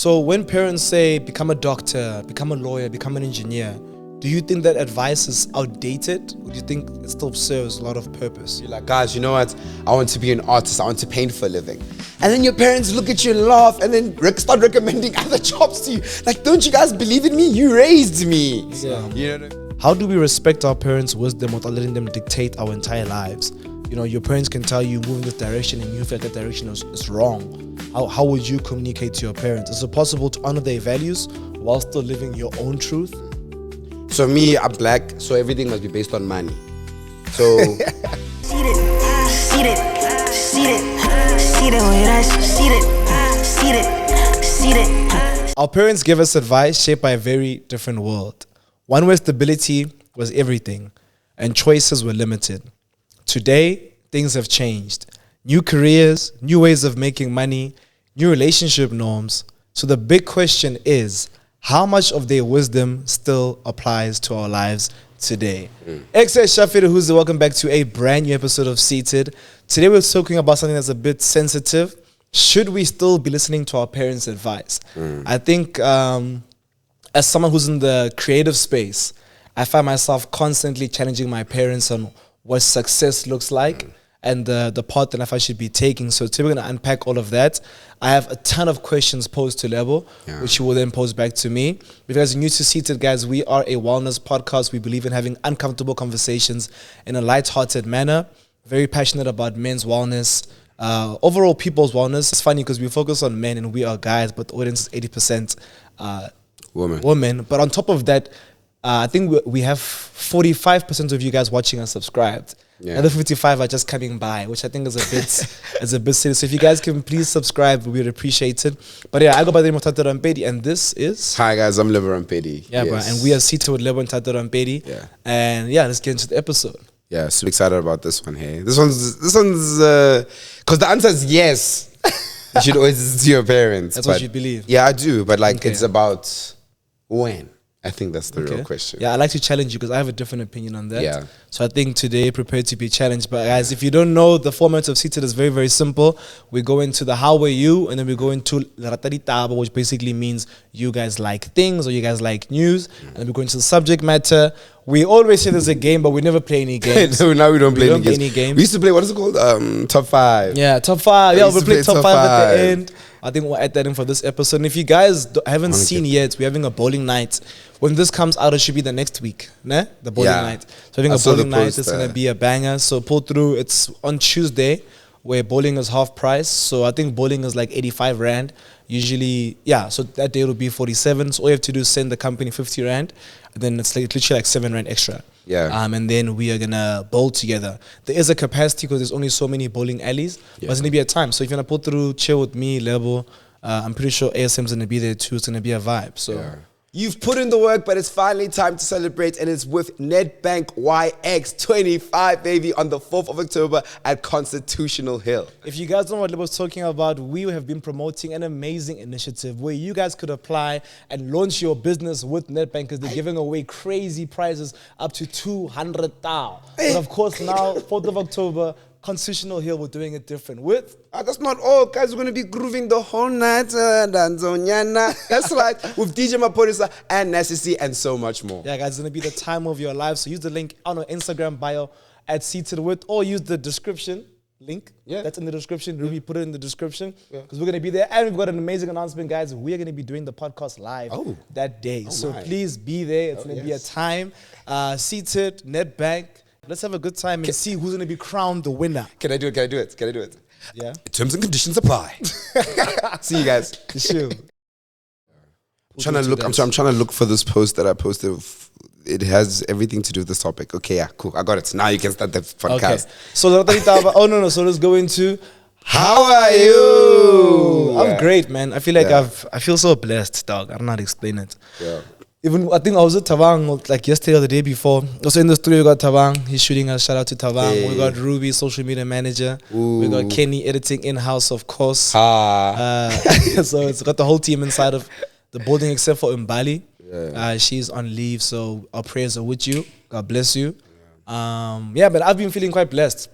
So when parents say, become a doctor, become a lawyer, become an engineer, do you think that advice is outdated? Or do you think it still serves a lot of purpose? You're like, guys, you know what? I want to be an artist. I want to paint for a living. And then your parents look at you and laugh and then start recommending other jobs to you. Like, don't you guys believe in me? You raised me. Yeah. You know what I mean? How do we respect our parents' wisdom without letting them dictate our entire lives? You know, your parents can tell you move in this direction and you feel like that direction is wrong. How would you communicate to your parents? Is it possible to honor their values while still living your own truth? So me, I'm black, so everything must be based on money. So our parents gave us advice shaped by a very different world. One where stability was everything and choices were limited. Today, things have changed. New careers, new ways of making money, new relationship norms. So the big question is, how much of their wisdom still applies to our lives today? XS Shafir, who's welcome back to a brand new episode of Seated. Today we're talking about something that's a bit sensitive. Should we still be listening to our parents' advice? I think as someone who's in the creative space, I find myself constantly challenging my parents on what success looks like and the path that I should be taking. So today we're going to unpack all of that. I have a ton of questions posed to Lebo, which you will then pose back to me. If you guys are new to Seated, guys, we are a wellness podcast. We believe in having uncomfortable conversations in a light-hearted manner. Very passionate about men's wellness, overall people's wellness. It's funny because we focus on men and we are guys, but the audience is 80% women. But on top of that, I think we have 45% of you guys watching and subscribed. And the 55 are just coming by, which I think is a bit silly. So if you guys can please subscribe, we'd appreciate it. But yeah, I go by the name of Thato Rampedi, and this is... Hi guys, I'm Lebo Rampedi. Yeah, bro, and we are Seated with Lebo and Thato Rampedi. Yeah. And yeah, let's get into the episode. Yeah, super excited about this one, hey. This one's because the answer is yes. You should always listen to your parents. That's what you believe. Yeah, I do, but like it's about when. I think that's the real question. Yeah, I like to challenge you because I have a different opinion on that. Yeah. So I think today, prepared to be challenged. But guys, if you don't know, the format of Seated is very, very simple. We go into the how were you, and then we go into Rataditaba, which basically means you guys like things or you guys like news. And then we go into the subject matter. We always say there's a game, but we never play any games. No, now we don't play any games. We used to play, what is it called? Top 5. Yeah, top 5. Yeah, we'll play top 5 at the end. I think we'll add that in for this episode. And if you guys haven't seen yet, we're having a bowling night. When this comes out, it should be the next week. Né? The bowling night. So having a bowling night, it's going to be a banger. So pull through. It's on Tuesday, where bowling is half price. So I think bowling is like 85 Rand. Usually, yeah, so that day will be 47. So all you have to do is send the company 50 Rand. And then it's like literally like 7 Rand extra. Yeah. And then we are going to bowl together. There is a capacity because there's only so many bowling alleys. But it's going to be a time. So if you want to pull through, chill with me, Lebo, I'm pretty sure ASM's going to be there too. It's going to be a vibe. So you've put in the work, but it's finally time to celebrate, and it's with Nedbank YX25, baby, on the 4th of October at Constitutional Hill. If you guys don't know what Lebo's talking about, we have been promoting an amazing initiative where you guys could apply and launch your business with Nedbank because they're giving away crazy prizes up to 200,000. But of course now, 4th of October, Constitutional Hill, we're doing it different with... that's not all, guys. We're going to be grooving the whole night. That's right. With DJ Maporisa and Nasisi and so much more. Yeah, guys, it's going to be the time of your life. So use the link on our Instagram bio at Seatedwith or use the description link. Yeah. That's in the description. Ruby, put it in the description because we're going to be there. And we've got an amazing announcement, guys. We're going to be doing the podcast live that day. So please be there. It's going to be a time. Seated, Nedbank. Let's have a good time and see who's going to be crowned the winner. Can I do it? Yeah. Terms and conditions apply. See you guys. Sure. I'm trying to look for this post that I posted. It has everything to do with this topic. Okay, yeah, cool. I got it. Now you can start the podcast. Okay. So, so let's go into how are you? I'm great, man. I feel like I feel so blessed, dog. I don't know how to explain it. Yeah. Even I think I was at Tavang like yesterday or the day before. Also in the studio, we got Tavang. He's shooting us. Shout out to Tavang. Hey. We got Ruby, social media manager. Ooh. We got Kenny, editing in-house, of course. So it's got the whole team inside of the building except for Mbali. Yeah. She's on leave, so our prayers are with you. God bless you. Yeah, but I've been feeling quite blessed.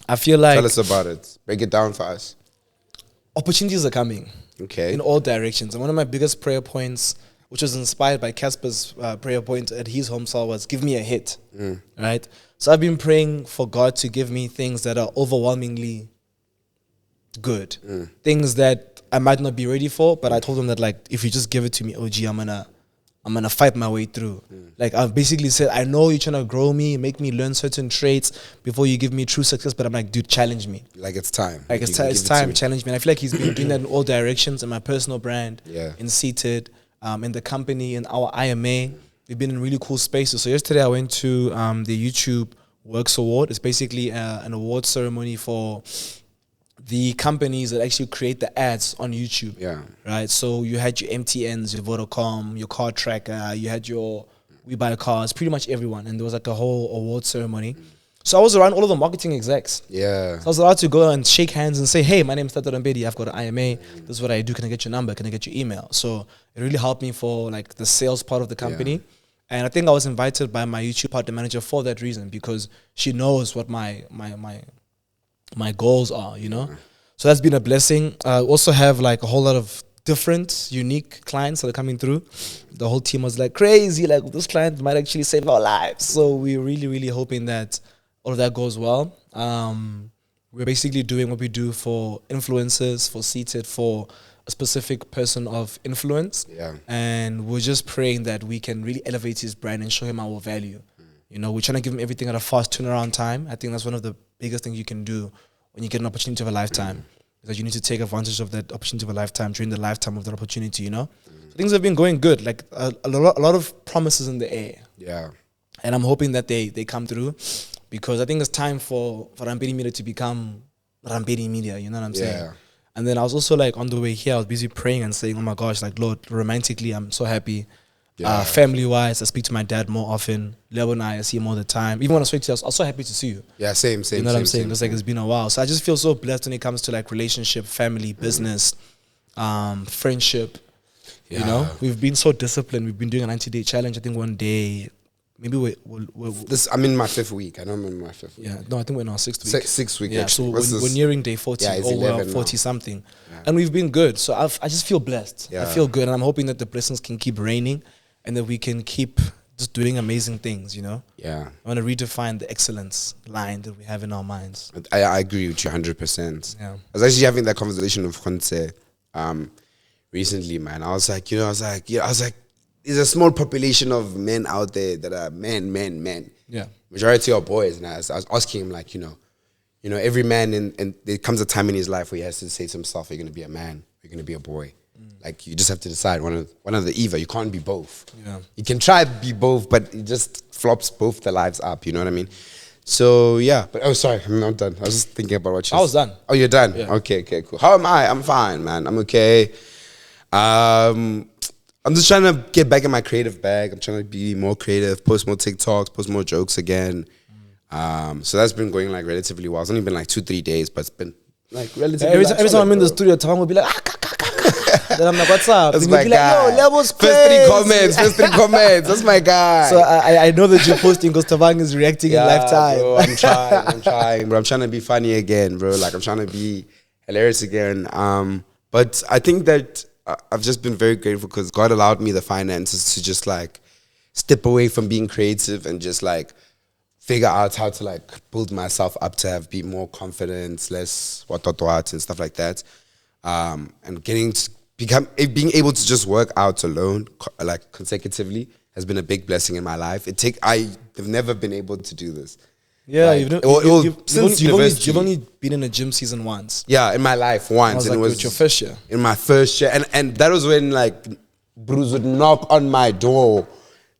I feel like... Tell us about it. Break it down for us. Opportunities are coming. Okay. in all directions. And one of my biggest prayer points, which was inspired by Casper's prayer point at his home cell, was give me a hit, right? So I've been praying for God to give me things that are overwhelmingly good, things that I might not be ready for, but I told him that, like, if you just give it to me, OG, I'm gonna fight my way through. Like, I've basically said, I know you're trying to grow me, make me learn certain traits before you give me true success, but I'm like, dude, challenge me. Like, it's time. Like, it's time, challenge me. And I feel like he's been doing that in all directions, in my personal brand, in Seated, in the company, in our IMA. We've been in really cool spaces. So yesterday I went to the YouTube Works Award. It's basically an award ceremony for the companies that actually create the ads on YouTube. Yeah. Right. So you had your MTNs, your Vodacom, your car tracker, you had your We Buy Cars, pretty much everyone. And there was like a whole award ceremony. So I was around all of the marketing execs. Yeah. So I was allowed to go and shake hands and say, hey, my name is Thato Rampedi. I've got an IMA. This is what I do. Can I get your number? Can I get your email? So it really helped me for like the sales part of the company. And I think I was invited by my YouTube partner manager for that reason, because she knows what my goals are, you know? So that's been a blessing. I also have like a whole lot of different, unique clients that are coming through. The whole team was like, crazy, like this client might actually save our lives. So we're really, really hoping that all of that goes well. We're basically doing what we do for influencers, for Seated, for a specific person of influence. Yeah. And we're just praying that we can really elevate his brand and show him our value. You know, we're trying to give him everything at a fast turnaround time. I think that's one of the biggest things you can do when you get an opportunity of a lifetime. Is that you need to take advantage of that opportunity of a lifetime during the lifetime of that opportunity, you know? So things have been going good. Like a lot of promises in the air. Yeah. And I'm hoping that they come through, because I think it's time for Rampedi Media to become Rampedi Media, you know what I'm saying? And then I was also like on the way here, I was busy praying and saying, oh my gosh, like Lord, romantically, I'm so happy. Family-wise, I speak to my dad more often. Lebo and I see him all the time. Even when I speak to you, I was so happy to see you. Yeah, same. You know what I'm saying? It's like it's been a while. So I just feel so blessed when it comes to like relationship, family, business, friendship. You know, we've been so disciplined. We've been doing a 90-day challenge. I think one day, maybe I'm in my 5th week. I know I'm in my 5th week. Yeah, no, I think we're in our 6th week. 6th week, yeah, actually. So we're nearing day 40. Yeah, it's or 11 40 now. something. And we've been good. So I just feel blessed. I feel good. And I'm hoping that the blessings can keep raining and that we can keep just doing amazing things, you know? Yeah. I want to redefine the excellence line that we have in our minds. I agree with you 100%. Yeah. I was actually having that conversation with Khonse recently, man. I was like, there's a small population of men out there that are men. Yeah. Majority are boys. And I was asking him, like, every man, and there comes a time in his life where he has to say to himself, you're going to be a man, you're going to be a boy. Like, you just have to decide one of the either. You can't be both. Yeah. You can try to be both, but it just flops both the lives up. You know what I mean? So, yeah. But, sorry, I'm not done. I was just thinking about what you I was done. Oh, you're done? Yeah. Okay, cool. How am I? I'm fine, man. I'm okay. I'm just trying to get back in my creative bag. I'm trying to be more creative, post more TikToks, post more jokes again. So that's been going like relatively well. It's only been like 2-3 days, but it's been like relatively. Every time I'm in the studio, Tom will be like, then I'm like, what's up? That's and my he'll be guy. like, yo, Lebo's First crazy. 3 comments. That's my guy. So I know that you're posting because Tavang is reacting in lifetime. Bro, I'm trying, bro. I'm trying to be funny again, bro. Like, I'm trying to be hilarious again. But I think that I've just been very grateful because God allowed me the finances to just like step away from being creative and just like figure out how to like build myself up to be more confident, less what and stuff like that. And being able to just work out alone, like consecutively, has been a big blessing in my life. I've never been able to do this. Yeah, like, you've only been in a gym season once. Yeah, in my life once. And it was your first year. In my first year. And that was when like Bruce would knock on my door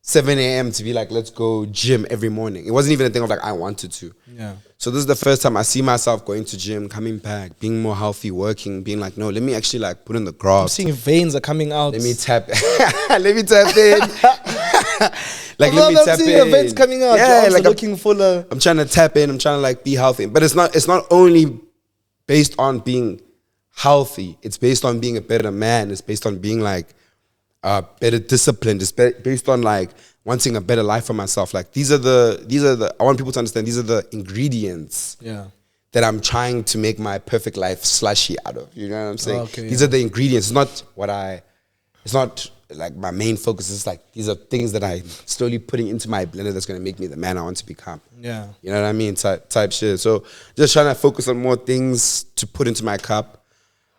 7 a.m. to be like, let's go gym every morning. It wasn't even a thing of like I wanted to. Yeah. So this is the first time I see myself going to gym, coming back, being more healthy, working, being like, no, let me actually like put in the I'm graft. seeing veins are coming out. Let me tap let me tap in. Like, let me tap in. Your veins coming out. Yeah, like looking fuller. I'm trying to tap in. I'm trying to like be healthy. But it's not only based on being healthy. It's based on being a better man. It's based on being like better disciplined. It's based on like wanting a better life for myself. Like these are the I want people to understand these are the ingredients. Yeah. that I'm trying to make my perfect life slushy out of. You know what I'm saying? Okay, These are the ingredients. It's not like my main focus. It's like these are things that I'm slowly putting into my blender that's going to make me the man I want to become. Yeah. You know what I mean? Type shit. So just trying to focus on more things to put into my cup.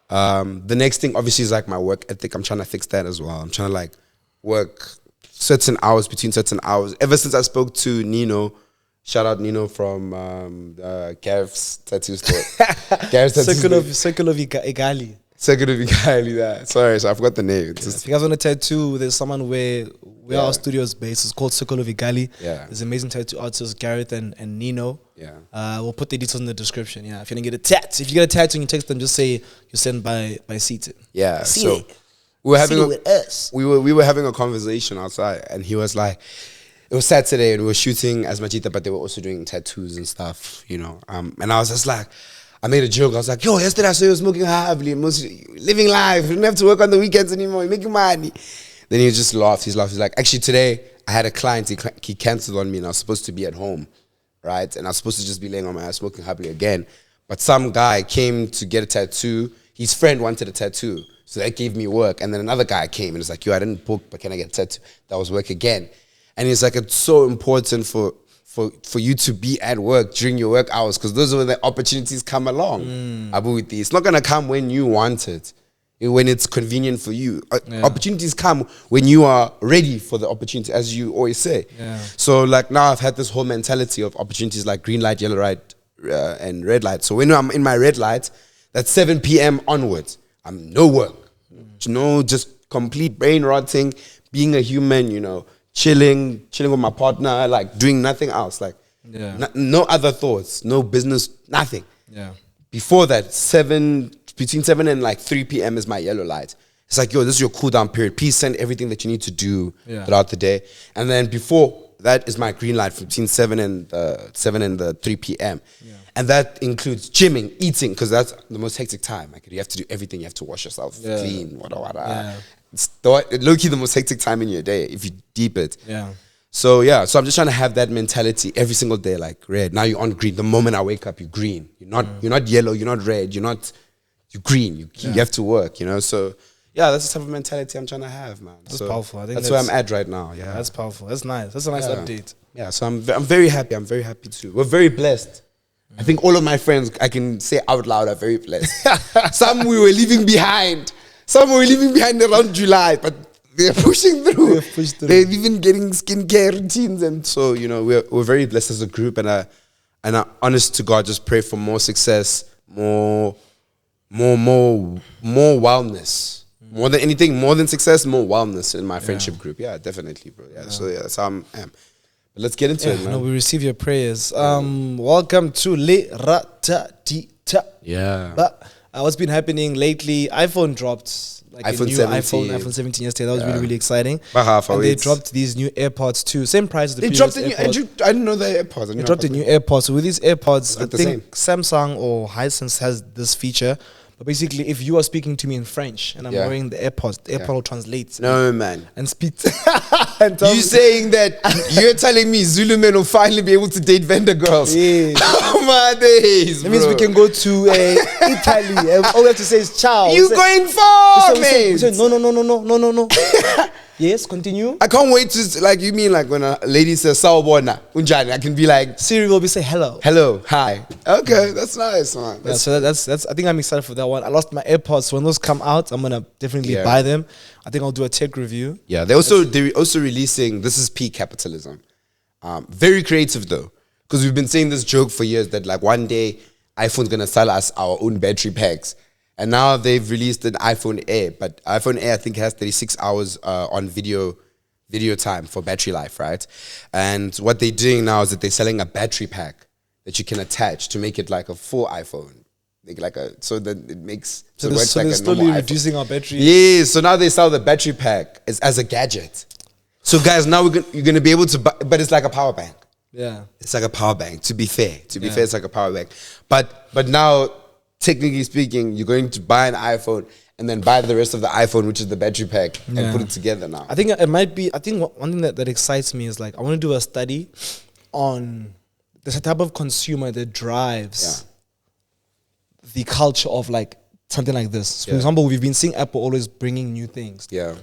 The next thing obviously is like my work ethic. I'm trying to fix that as well. I'm trying to like work certain hours between certain hours. Ever since I spoke to Nino, shout out Nino from Gareth's tattoo store. Gareth's tattoo Circle of Igali. Second of Ikigai, that. Sorry, so I forgot the name. It's If you guys want a tattoo, there's someone where our studio is based. It's called Circle of Igali. Yeah. There's amazing tattoo artists, Gareth and Nino. Yeah. We'll put the details in the description. Yeah. If you get a tattoo, if you get a tattoo and you text them, just say you're sent by Seated. Yeah. See so it. we were having with us. we were having a conversation outside, and he was like, it was Saturday, and we were shooting as Majita, but they were also doing tattoos and stuff, you know. And I was just like, I made a joke. I was like, yo, yesterday I saw you smoking heavily, living life. You don't have to work on the weekends anymore. You're making money. Then he just laughed. He's like, actually today I had a client. He canceled on me, and I was supposed to be at home, right? And I was supposed to just be laying on my ass smoking happily again. But some guy came to get a tattoo. His friend wanted a tattoo, so that gave me work. And then another guy came and was like, yo, I didn't book, but can I get a tattoo? That was work again. And he's like, it's so important for you to be at work during your work hours, because those are when the opportunities come along. Abu with it's not gonna come when you want it, when it's convenient for you. Opportunities come when you are ready for the opportunity, as you always say. Yeah. So like now I've had this whole mentality of opportunities like green light, yellow light, and red light. So when I'm in my red light, that's 7 p.m. onwards, I'm no work, just complete brain rotting, being a human, chilling with my partner, like doing nothing else, like no other thoughts, no business, nothing. Yeah. Before that, between 7 and like 3 p.m. is my yellow light. It's like, yo, this is your cool down period. Please send everything that you need to do throughout the day. And then before that is my green light between 7 and 3 p.m. Yeah. And that includes gymming, eating, because that's the most hectic time. Like you have to do everything. You have to wash yourself, clean, whatever. Yeah. It's low-key the most hectic time in your day if you deep it. Yeah. So I'm just trying to have that mentality every single day, like red. Now you're on green. The moment I wake up, you're green. You're not yellow, you're not red, you're green. You have to work, So that's the type of mentality I'm trying to have, man. That's powerful. I think that's where I'm at right now. Yeah. That's powerful. That's nice. That's a nice update. Yeah, so I'm very happy. I'm very happy too. We're very blessed. I think all of my friends, I can say out loud, are very blessed. Some we were leaving behind. Some were leaving behind around July, but they're pushing through. They're even getting skincare routines, and so we're very blessed as a group. And I honest to God, just pray for more success, more wellness, more than anything, more than success, more wellness in my friendship group. Yeah, definitely, bro. Yeah, so that's how I am. But let's get into it, man. No, we receive your prayers. Welcome to Le Ratatita. Yeah. But what's been happening lately? iPhone dropped iPhone a new 17. iPhone 17 yesterday. That was really, really exciting. And they dropped these new AirPods too. Same price as the previous dropped the AirPods. I didn't know the AirPods. They dropped the new AirPods. So with these AirPods, I think same? Samsung or Hisense has this feature. But basically, if you are speaking to me in French and I'm wearing the AirPods, the AirPod will translate. No, man. And speak. And you saying that you're telling me Zulu men will finally be able to date vendor girls? Yes. Oh my days, that means we can go to Italy. All we have to say is ciao. You going far, man? We say, no. Yes, continue. I can't wait to, you mean when a lady says sawubona, unjani, I can be like, Siri will be say hello. Hello, hi. Okay, that's nice, man. So that's I think I'm excited for that one. I lost my AirPods. So when those come out, I'm gonna definitely buy them. I think I'll do a tech review. Yeah, they're also releasing, this is peak capitalism. Very creative though, because we've been saying this joke for years that one day iPhone's gonna sell us our own battery packs. And now they've released an iPhone Air, but iPhone Air I think has 36 hours on video time for battery life, right? And what they're doing now is that they're selling a battery pack that you can attach to make it like a full iPhone, so that it makes so they're slowly reducing our battery. Yeah, so now they sell the battery pack as a gadget. So guys, now you're gonna be able to buy, but it's like a power bank. Yeah, it's like a power bank. To be fair, it's like a power bank. But now, technically speaking, you're going to buy an iPhone and then buy the rest of the iPhone, which is the battery pack, and put it together now. I think it might be, one thing that excites me is I want to do a study on the type of consumer that drives the culture of like something like this. So for Yeah. example, we've been seeing Apple always bringing new things. Yeah.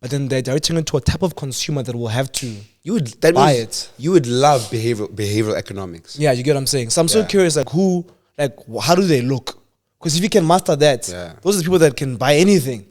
But then they're directing it to a type of consumer that will have to You would buy it. You would love behavioral economics. Yeah, you get what I'm saying. So I'm so Yeah. curious, like how do they look? Because if you can master that, Yeah. those are the people that can buy anything.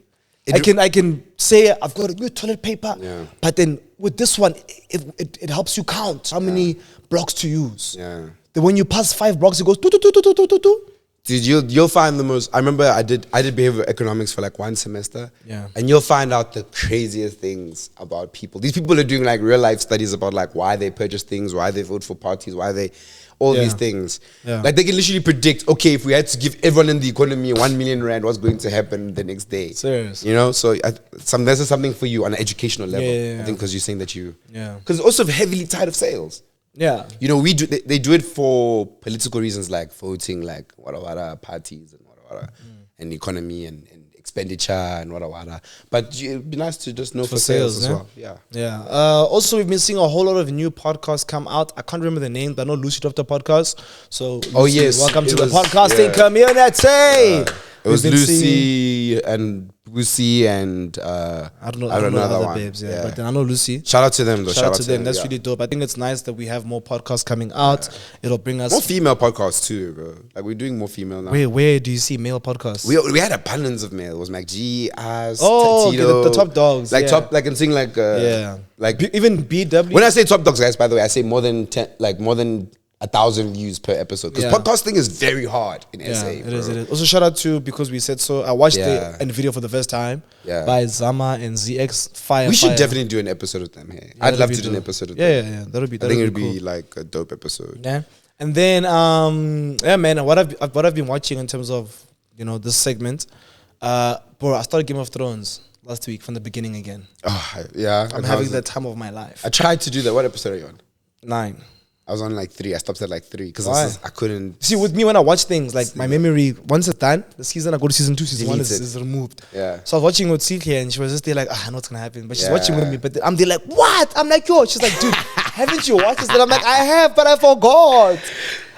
It- I can say I've got a new toilet paper, Yeah. but then with this one, it helps you count how many blocks to use. Yeah. Then when you pass 5 blocks, it goes do do do do do do do do. Dude, you'll find the most. I remember I did behavioral economics for like 1 semester. Yeah. And you'll find out the craziest things about people. These people are doing like real life studies about like why they purchase things, why they vote for parties, why they all Yeah. these things. Yeah. Like they can literally predict, okay, if we had to give everyone in the economy 1 million rand, what's going to happen the next day? Serious. You know, so this is something for you on an educational level. Yeah. I think because you're saying that Yeah. because also heavily tied of sales. Yeah. You know, they do it for political reasons like voting, like wada parties and wada and economy and expenditure and wada. But it'd be nice to just know for sales as yeah? well. Yeah. Yeah. Also, we've been seeing a whole lot of new podcasts come out. I can't remember the name, but I know Lucy dropped a podcast. So, Oh, Lucy, yes. welcome It to the was- podcasting yeah. community. It was We've been seeing- Lucy and Lucy and I don't know the the other other one. babes, yeah. But then I know Lucy. Shout out to them though. Shout out to them. That's yeah. really dope. I think it's nice that we have more podcasts coming out. It'll bring us. More female podcasts too, bro. Like we're doing more female now. Where do you see male podcasts? We had abundance of male. It was MacG, As, Oh, okay, Tito, the top dogs, like yeah. top, like I'm saying like yeah. like Even BW. when I say top dogs, guys, by the way, I say more than 10, like more than 1,000 views per episode. Because Yeah. podcasting is very hard in Yeah, SA. it is. bro. It is. Also, shout out to Because We Said So. I watched Yeah. the end video for the first time Yeah. by Zama and ZX. Fire. We should fire. definitely do an episode with them here. Yeah, I'd that'd love be to do an dope. episode with Yeah, them. yeah, yeah. That'll be. I think it'd cool. be like a dope episode. Yeah. And then, yeah, man. What I've been watching in terms of this segment, bro. I started Game of Thrones last week from the beginning again. Oh, yeah. I'm having the time of my life. I tried to do that. What episode are you on? 9. I was on like 3. I stopped at like 3 because Why? I couldn't. See, with me, when I watch things, like my memory, once it's done, the season, I go to season 2, season 1 Delete it. is removed. Yeah. So I was watching with Siki and she was just there like, I know what's going to happen. But she's Yeah. watching with me. But I'm there like, what? I'm like, yo. She's like, dude, haven't you watched this? And I'm like, I have, but I forgot.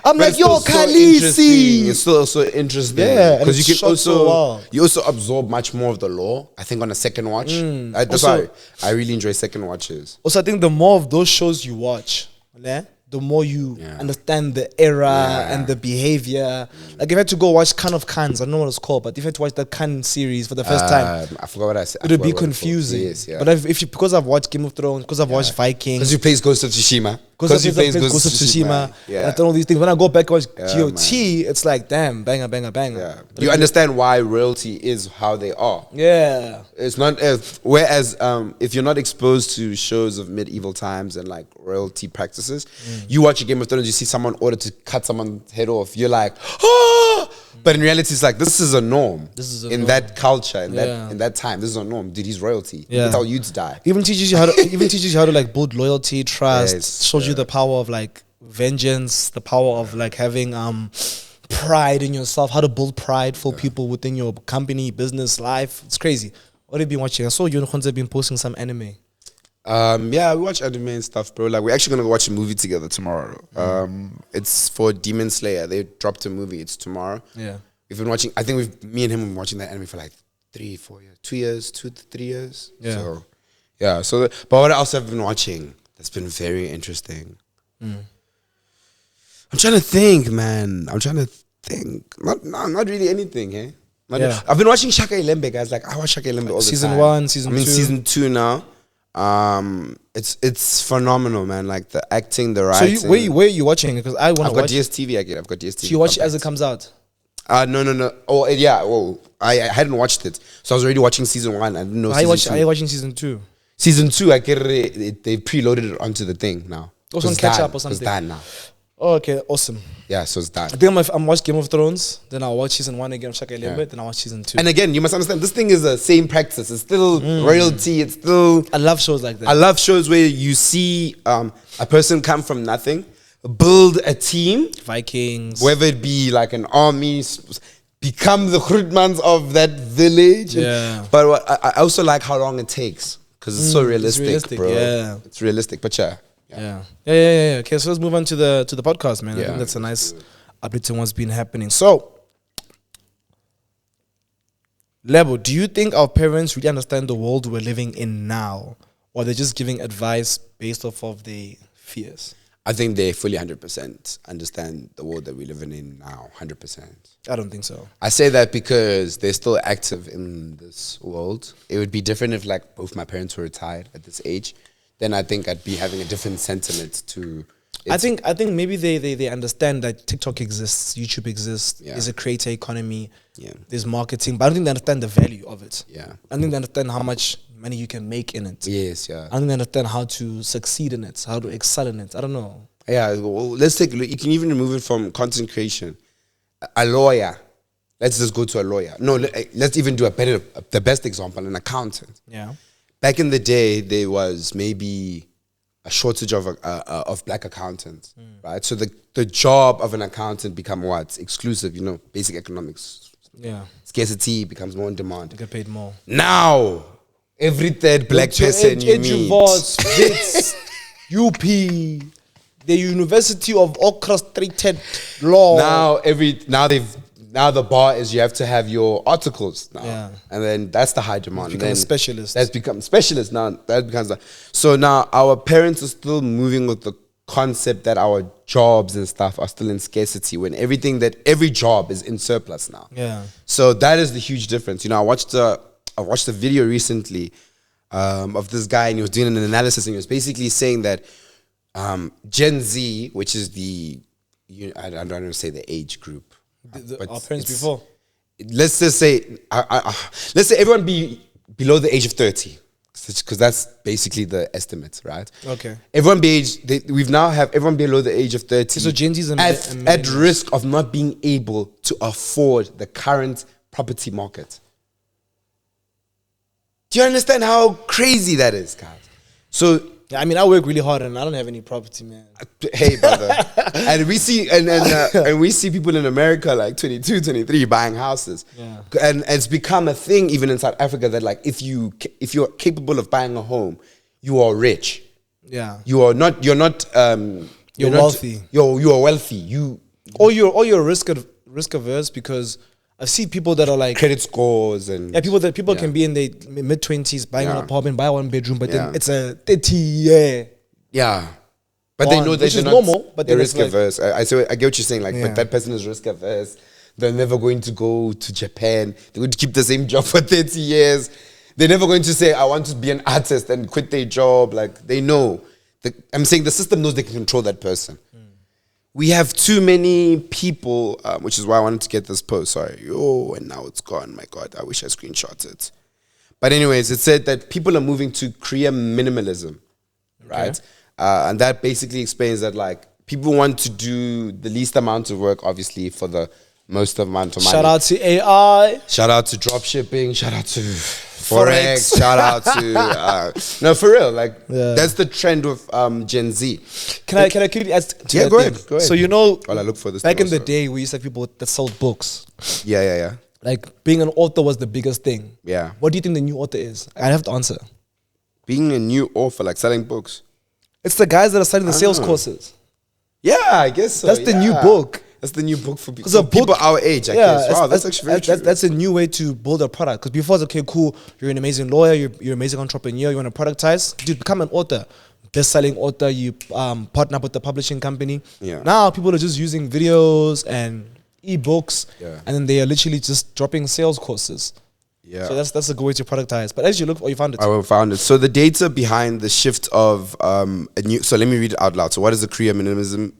I'm But like, it's yo, still so interesting. Khaleesi. It's still so interesting. Yeah, and because it's you can shot so well. you also absorb much more of the lore. I think on a second watch. That's Also- why I really enjoy second watches. Also, I think the more of those shows you watch, yeah, the more you Yeah. understand the era Yeah. and the behavior. Like if I had to go watch Khan of Khans, I don't know what it's called, but if I had to watch that Khan series for the first time, I forgot what I said. it would be confusing. Yes, yeah. But if you, because I've watched Game of Thrones, because I've watched Vikings, Because you plays Ghost of Tsushima. because you I've played Ghost of Tsushima, and Yeah. I've done all these things. When I go back and watch Yeah, GOT, it's like, damn, banger, banger, banger. Yeah. You understand why royalty is how they are. Yeah. It's not as whereas if you're not exposed to shows of medieval times and like royalty practices, you watch a Game of Thrones, you see someone order to cut someone's head off, you're like, ah! But in reality, it's like this is a norm. This is a in norm. that culture, Yeah. in that time, this is a norm. Dude, he's royalty. Yeah. That's how you'd die. Even teaches you how to like build loyalty, trust. Yes, shows you the power of like vengeance, the power of like having pride in yourself, how to build pride for people within your company, business, life. It's crazy. What have you been watching? I saw you and Khonze been posting some anime. Yeah, we watch anime and stuff, bro. Like we're actually gonna go watch a movie together tomorrow. It's for Demon Slayer. They dropped a movie. It's tomorrow. Yeah. We've been watching. I think me and him have been watching that anime for like 3-4 years, 2 years, 2 to 3 years. Yeah. So, yeah. So, but what else have I been watching? That's been very interesting. I'm trying to think, man. I'm trying to think. Not really anything, eh? Yeah. I've been watching Shaka Ilembe, guys. Like I watch Shaka Ilembe all the Season time. 1, season I'm in 2. season 2 now. It's phenomenal, man. Like the acting, the So writing. where are you watching? Because I want I've to got watch. DSTV again. I've got DSTV. So you watch it as it comes out. No. Oh, yeah. Oh, I hadn't watched it, so I was already watching season 1. I didn't know. Are you Season 2. watching season 2? Season 2, I get it. They preloaded it onto the thing now. Also on It's catch done. up or something. It's done now. Oh, okay, awesome. Yeah, so it's done. I think I'm watch Game of Thrones, then I'll watch season 1 again of Shaka Ilembe, Yeah. then I'll watch season 2. And again, you must understand, this thing is the same practice. It's still royalty. It's still. I love shows like that. I love shows where you see a person come from nothing, build a team, Vikings. whether it be like an army, become the Grootmans of that village. Yeah. But I also like how long it takes because it's so realistic, bro. yeah. It's realistic, but yeah. Yeah. Okay, so let's move on to the podcast, man. I Yeah. think that's a nice update on what's been happening. So, Lebo, do you think our parents really understand the world we're living in now? Or they're just giving advice based off of their fears? I think they fully 100% understand the world that we're living in now, 100%. I don't think so. I say that because they're still active in this world. It would be different if like both my parents were retired at this age. Then I think I'd be having a different sentiment to it. I think maybe they understand that TikTok exists, YouTube exists, there's a creator economy, there's marketing, but I don't think they understand the value of it. Yeah. I don't think they understand how much money you can make in it. Yes, yeah. I don't think they understand how to succeed in it, how to excel in it. I don't know. Yeah, well, let's take a look. You can even remove it from content creation. A lawyer. Let's just go to a lawyer. No, let's even do the best example, an accountant. Yeah. Back in the day, there was maybe a shortage of black accountants, right? So the job of an accountant become what? Exclusive, basic economics. Yeah. Scarcity becomes more in demand. You get paid more. Now, every third black person you meet. Wits, UP, the University of Orchestrated Law. Now the bar is you have to have your articles now. Yeah. And then that's the high demand. Become a specialist. That's become specialist now. That becomes so now our parents are still moving with the concept that our jobs and stuff are still in scarcity when every job is in surplus now. Yeah. So that is the huge difference. I watched a video recently of this guy, and he was doing an analysis, and he was basically saying that Gen Z, which is I don't want to say the age group, our parents before. Let's just say let's say everyone be below the age of 30, because that's basically the estimate, right? Okay. Everyone everyone below the age of 30. So Gen Z is at risk of not being able to afford the current property market. Do you understand how crazy that is, guys? So I mean, I work really hard and I don't have any property, man. Hey, brother. And we see and we see people in America like 22, 23 buying houses. Yeah. And it's become a thing even in South Africa that like if you're capable of buying a home, you are rich. Yeah. You're wealthy. You are wealthy. Or you're risk averse, because I see people that are like credit scores and people can be in their mid-20s buying an apartment, buy a 1-bedroom, but then it's a 30-year. Yeah. But they know that they're not normal, but they're risk averse. I get what you're saying. Like, but that person is risk averse. They're never going to go to Japan. They're going to keep the same job for 30 years. They're never going to say, I want to be an artist and quit their job. Like, they know. I'm saying the system knows they can control that person. We have too many people, which is why I wanted to get this post. Sorry. And now it's gone. My God, I wish I screenshot it. But anyways, it said that people are moving to career minimalism, right? Okay. And that basically explains that, like, people want to do the least amount of work, obviously, for the most amount of money. Shout out to AI. Shout out to drop shipping. Shout out to Forex. Shout out to... no, for real. Like, that's the trend with Gen Z. Can I quickly ask? Go ahead. So, while I look for this back in the day, we used to have people that sold books. Yeah. Like, being an author was the biggest thing. Yeah. What do you think the new author is? I have to answer. Being a new author, like selling books. It's the guys that are selling the sales courses. Yeah, I guess so. That's the new book. That's the new book for people. So people our age, I guess. Wow, that's actually very true. That's a new way to build a product. Because before it's okay, cool, you're an amazing lawyer, you're an amazing entrepreneur, you want to productize. Dude, become an author. Best-selling author, you partner up with the publishing company. Yeah. Now people are just using videos and ebooks, Yeah. and then they are literally just dropping sales courses. Yeah. So that's a good way to productize. But as you look, you found it. I found it. So the data behind the shift of a new. So let me read it out loud. So what is the career minimalism?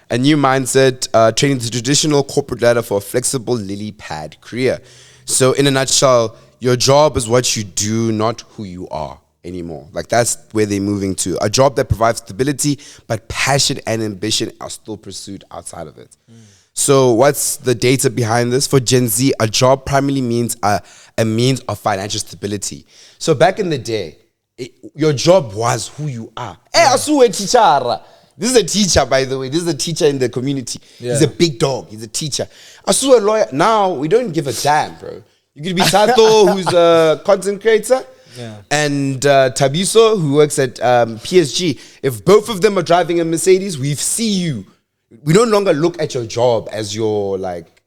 A new mindset, training the traditional corporate ladder for a flexible lily pad career. So in a nutshell, your job is what you do, not who you are anymore. Like, that's where they're moving to. A job that provides stability, but passion and ambition are still pursued outside of it. So what's the data behind this? For Gen Z, a job primarily means a means of financial stability. So back in the day, your job was who you are. Hey, Asu, a teacher. This is a teacher, by the way. This is a teacher in the community. Yeah. He's a big dog. He's a teacher. Asu, a lawyer. Now, we don't give a damn, bro. You could be Thato, who's a content creator. Yeah. And Tabiso, who works at PSG. If both of them are driving a Mercedes, we see you. We no longer look at your job as your, like,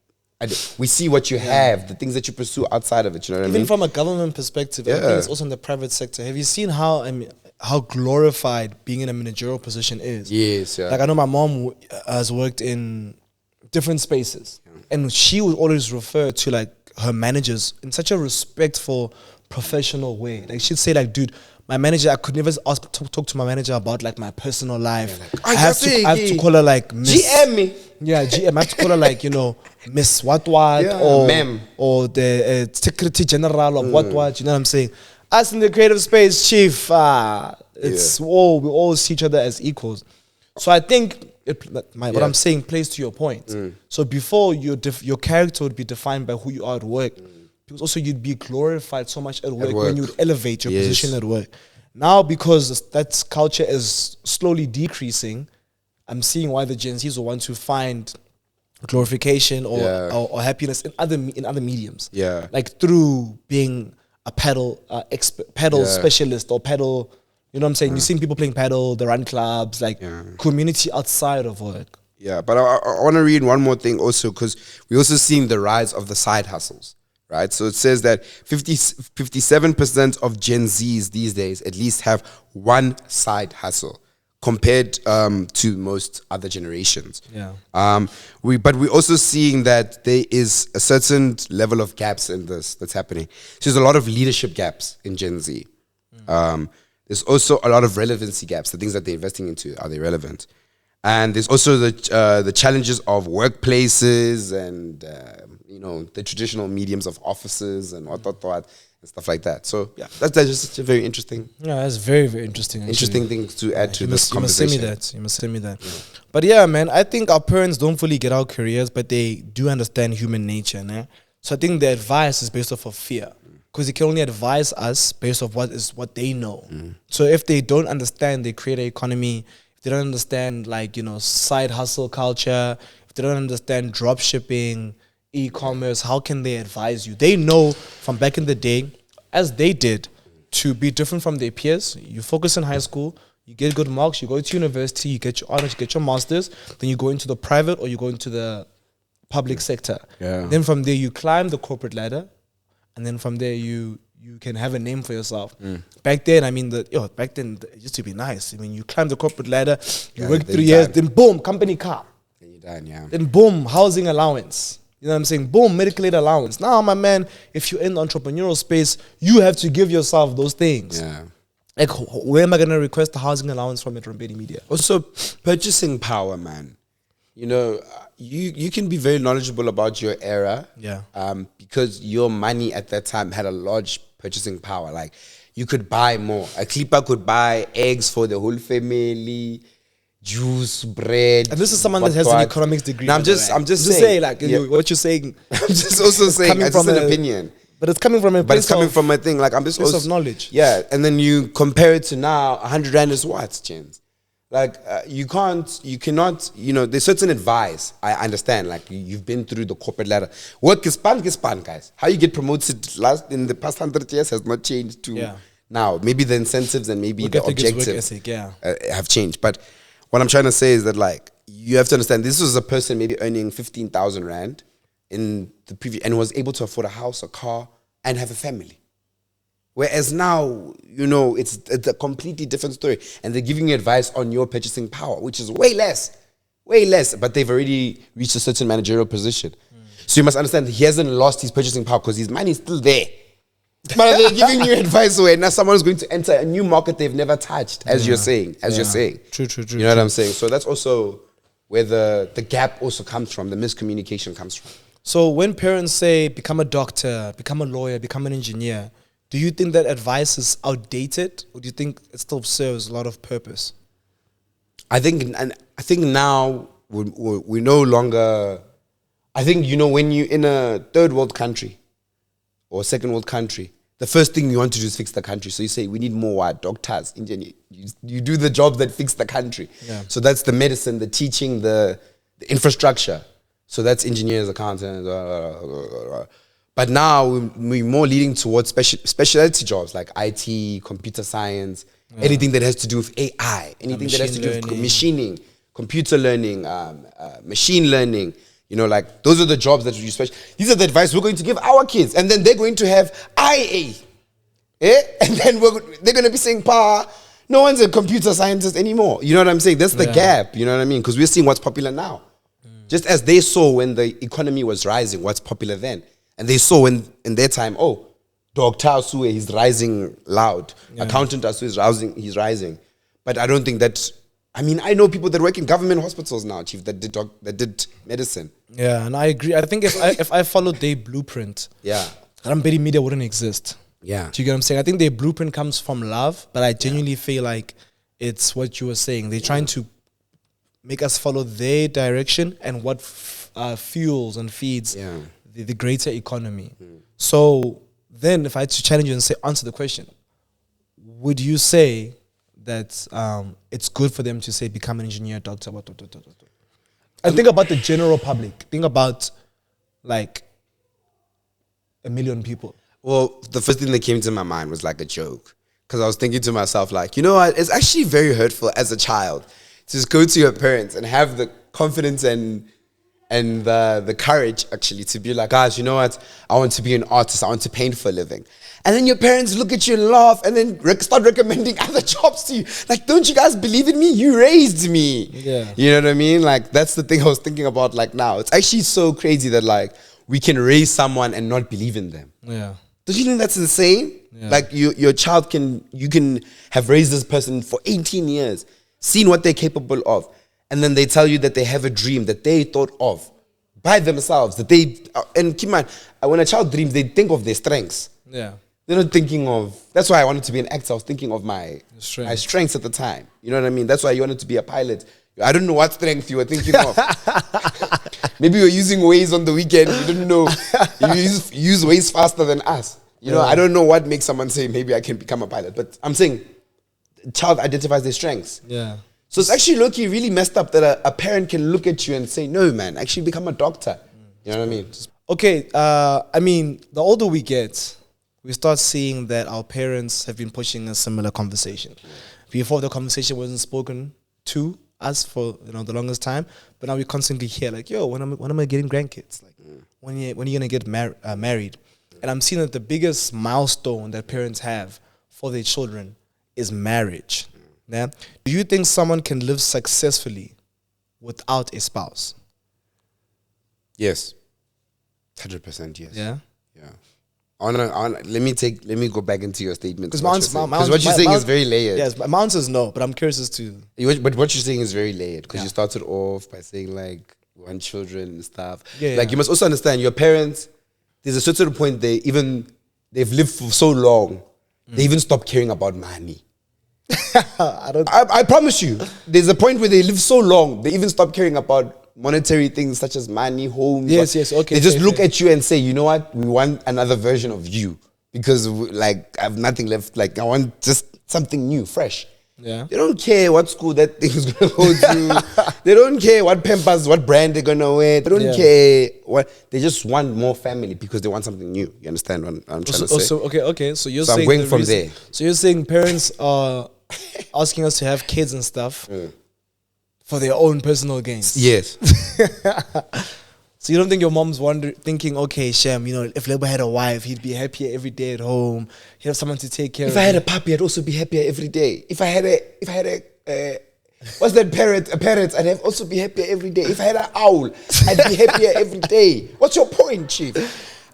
we see what you have, the things that you pursue outside of it. You know what I mean? Even from a government perspective, I think it's also in the private sector. Have you seen how glorified being in a managerial position is? Yes, yeah. Like I know my mom has worked in different spaces, and she would always refer to like her managers in such a respectful, professional way. Like she'd say, like, dude, my manager, I could never talk to my manager about like my personal life. Yeah, like, I have to call her like Miss. GM me. Yeah, GM. I have to call her like, you know, Miss what or ma'am, or the secretary general of what. You know what I'm saying? Us in the creative space, chief. We all see each other as equals. So I think what I'm saying plays to your point. So before your character would be defined by who you are at work, because also you'd be glorified so much at work when you would elevate your position at work. Now, because that culture is slowly decreasing, I'm seeing why the Gen Zs will want to find glorification or happiness in other mediums. Yeah, like through being a pedal specialist or pedal. You know what I'm saying? You've seen people playing paddle, they run clubs, like community outside of work. Yeah, but I want to read one more thing also, because we're also seeing the rise of the side hustles, right? So it says that 57% of Gen Zs these days at least have one side hustle compared to most other generations. Yeah. But we're also seeing that there is a certain level of gaps in this that's happening. So there's a lot of leadership gaps in Gen Z. There's also a lot of relevancy gaps. The things that they're investing into, are they relevant? And there's also the challenges of workplaces and the traditional mediums of offices and what and stuff like that. So yeah, that's just a very interesting. Yeah, that's very, very interesting. Actually. Interesting things to add to this conversation. You must send me that. Yeah. But yeah, man, I think our parents don't fully get our careers, but they do understand human nature. Nah? So I think the advice is based off of fear. Because they can only advise us based off what they know. So if they don't understand the creator economy, if they don't understand side hustle culture, if they don't understand drop shipping, e-commerce, how can they advise you? They know from back in the day, as they did, to be different from their peers. You focus in high school, you get good marks, you go to university, you get your honors, you get your masters, then you go into the private or you go into the public sector. Yeah. Then from there you climb the corporate ladder. And then from there, you can have a name for yourself. Back then, back then it used to be nice. I mean, you climb the corporate ladder, you work 3 years, then boom, company car. Then you're done, yeah. Then boom, housing allowance. You know what I'm saying? Boom, medical aid allowance. Now, my man, if you're in the entrepreneurial space, you have to give yourself those things. Yeah. Like, where am I going to request the housing allowance from at Rampedi Media? Also, purchasing power, man. You can be very knowledgeable about your era, because your money at that time had a large purchasing power. Like, you could buy more. A clipper could buy eggs for the whole family, juice, bread. And this is someone that has an economics degree. No, I'm just saying, what you're saying. I'm just also saying, it's just an opinion. But it's coming from a place from a thing. Like, I'm just place of knowledge. Yeah, and then you compare it to now. 100 rand is what, James? Like, you cannot, there's certain advice. I understand, like, you've been through the corporate ladder. Work is pan, guys. How you get promoted in the past 100 years has not changed to now. Maybe the incentives and maybe the objectives have changed. But what I'm trying to say is that, like, you have to understand, this was a person maybe earning 15,000 rand in the previous, and was able to afford a house, a car, and have a family. Whereas now, it's a completely different story. And they're giving you advice on your purchasing power, which is way less. But they've already reached a certain managerial position. So you must understand, he hasn't lost his purchasing power because his money is still there. But they're giving you advice where now someone's going to enter a new market they've never touched, as you're saying. True. You know what I'm saying? So that's also where the gap also comes from, the miscommunication comes from. So when parents say, become a doctor, become a lawyer, become an engineer, do you think that advice is outdated, or do you think it still serves a lot of purpose? I think now we no longer. I think when you're in a third world country or a second world country, the first thing you want to do is fix the country. So you say we need more doctors, engineers. You do the jobs that fix the country. Yeah. So that's the medicine, the teaching, the infrastructure. So that's engineers, accountants. But now we're more leading towards specialty jobs like IT, computer science, anything that has to do with AI, anything that has to do with machining, computer learning, machine learning, You know, like those are the jobs that you special. These are the advice we're going to give our kids, and then they're going to have IA, and then they're going to be saying, "Pa, no one's a computer scientist anymore." You know what I'm saying? That's the gap. You know what I mean? Because we're seeing what's popular now, just as they saw when the economy was rising, what's popular then, and they saw in their time, oh, Dr. Asue, he's rising loud. Accountant Asue is rising. He's rising, but I don't think that. I mean, I know people that work in government hospitals now, Chief, that did medicine. Yeah, and I agree. I think if I followed their blueprint, Rampedi Media wouldn't exist. Yeah. Do you get what I'm saying? I think their blueprint comes from love, but I genuinely feel like it's what you were saying. They're trying to make us follow their direction and what fuels and feeds the greater economy. So then if I had to challenge you and say, answer the question, would you say that it's good for them to say become an engineer, doctor, and think about the general public. Think about like 1 million people. Well, the first thing that came to my mind was like a joke, because I was thinking to myself, like, you know what? It's actually very hurtful as a child to just go to your parents and have the confidence and the courage actually to be like, guys, you know what? I want to be an artist. I want to paint for a living. And then your parents look at you and laugh and then start recommending other jobs to you. Like, don't you guys believe in me? You raised me. Yeah. You know what I mean? Like, that's the thing I was thinking about like now. It's actually so crazy that like we can raise someone and not believe in them. Yeah. Don't you think that's insane? Yeah. Like your child you can have raised this person for 18 years, seen what they're capable of, and then they tell you that they have a dream that they thought of by themselves. That they and keep in mind, when a child dreams, they think of their strengths. Yeah. They're not thinking of. That's why I wanted to be an actor. I was thinking of my strengths at the time. You know what I mean? That's why you wanted to be a pilot. I don't know what strength you were thinking of. Maybe you were using Waze on the weekend. You didn't know. You use Waze faster than us. You know, I don't know what makes someone say maybe I can become a pilot. But I'm saying, child identifies their strengths. Yeah. So it's actually low-key really messed up that a parent can look at you and say, no, man, actually become a doctor. You know what I mean? Okay. I mean, the older we get, we start seeing that our parents have been pushing a similar conversation. Before, the conversation wasn't spoken to us for the longest time, but now we constantly hear like, yo, when am I getting grandkids? Like, when are you gonna get married? And I'm seeing that the biggest milestone that parents have for their children is marriage. Yeah. Do you think someone can live successfully without a spouse? Yes. 100% yes. Yeah. Yeah. Let me go back into your statement. Because what you're saying is very layered. Yes, my answer is no, but I'm curious as to. But what you're saying is very layered, because you started off by saying like want children and stuff. Like you must also understand your parents. There's a certain point they've lived for so long, they even stop caring about money. I promise you, there's a point where they live so long, they even stop caring about monetary things such as money, homes. Yes, okay. They just look at you and say, you know what, we want another version of you, because like I have nothing left. Like I want just something new, fresh. Yeah. They don't care what school that thing is going to go to. They don't care what Pampers, what brand they're going to wear. They don't care what. They just want more family because they want something new. You understand what I'm trying to say? Okay. So you're saying I'm going from there. So you're saying parents are asking us to have kids and stuff for their own personal gains. Yes. So you don't think your mom's thinking, okay, Shem, if Lebo had a wife, he'd be happier every day at home. He'd have someone to take care of. If I had a puppy, I'd also be happier every day. If I had a what's that parrot? A parrot, I'd also be happier every day. If I had an owl, I'd be happier every day. What's your point, Chief?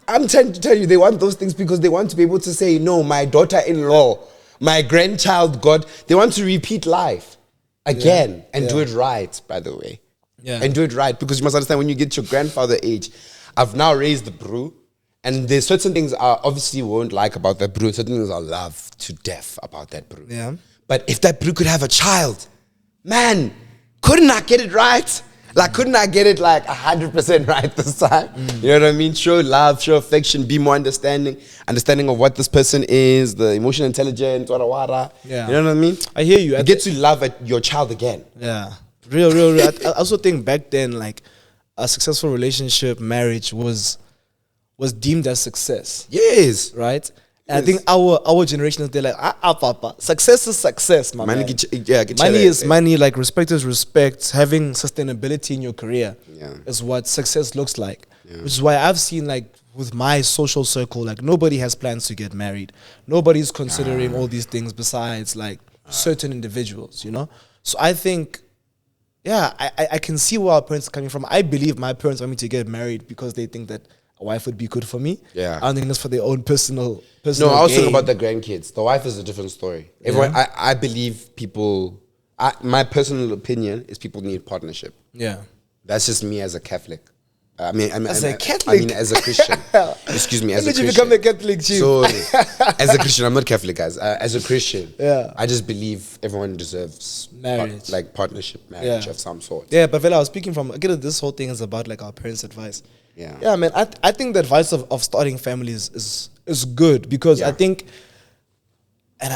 I'm trying to tell you, they want those things because they want to be able to say, no, my daughter-in-law, my grandchild, they want to repeat life again and do it right, by the way. Yeah. And do it right, because you must understand, when you get your grandfather age, I've now raised the brew, and there's certain things I obviously won't like about that brew, certain things I love to death about that brew. Yeah. But if that brew could have a child, man, couldn't I get it right? Like, couldn't I get it like 100% right this time? You know what I mean? Show love, show affection, be more understanding of what this person is, the emotional intelligence, wada. Yeah. You know what I mean? I hear you. You get to love your child again. Yeah. Real. I also think back then, like, a successful relationship, marriage was deemed as success. Yes. Right? And I think our generation is they're like, papa. Success is success, man. Money is money, like respect is respect. Having sustainability in your career is what success looks like. Yeah. Which is why I've seen like with my social circle, like nobody has plans to get married. Nobody's considering all these things besides like certain individuals, you know? So I think, I can see where our parents are coming from. I believe my parents want me to get married because they think that a wife would be good for me. Yeah. I don't think that's for their own personal No, I was talking about the grandkids. The wife is a different story. Everyone, I believe people, my personal opinion is people need partnership. Yeah. That's just me as a Catholic. As a Christian. Excuse me, as a Christian. You become a Catholic, chief. So, as a Christian, I'm not Catholic, guys. As a Christian, I just believe everyone deserves marriage, partnership, marriage of some sort. Yeah, but Vela, I was speaking from, this whole thing is about like our parents' advice. Yeah, man. I think the advice of starting families is good because I think, and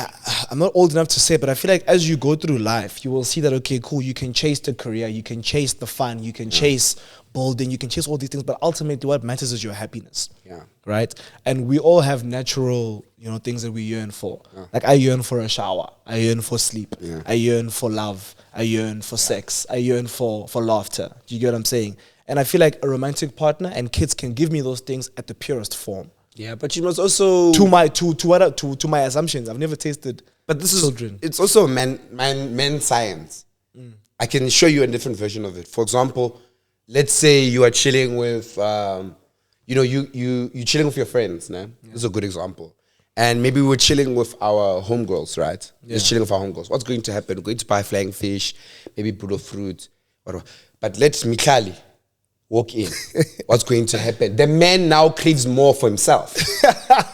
I'm not old enough to say, but I feel like as you go through life, you will see that, okay, cool, you can chase the career, you can chase the fun, you can chase building, you can chase all these things, but ultimately what matters is your happiness. Yeah. Right? And we all have natural, things that we yearn for. Yeah. Like I yearn for a shower. I yearn for sleep. Yeah. I yearn for love. I yearn for sex. I yearn for laughter. Do you get what I'm saying? And I feel like a romantic partner and kids can give me those things at the purest form. Yeah, but you must also to my assumptions. I've never tasted. But this children. It's also man science. I can show you a different version of it. For example, let's say you are chilling with, you chilling with your friends. Nah? Yeah. This is a good example. And maybe we're chilling with our homegirls, right? Yeah. Just chilling with our homegirls. What's going to happen? We're going to buy flying fish, maybe brutal fruit, whatever. But let's Mikali walk in. What's going to happen? The man now craves more for himself.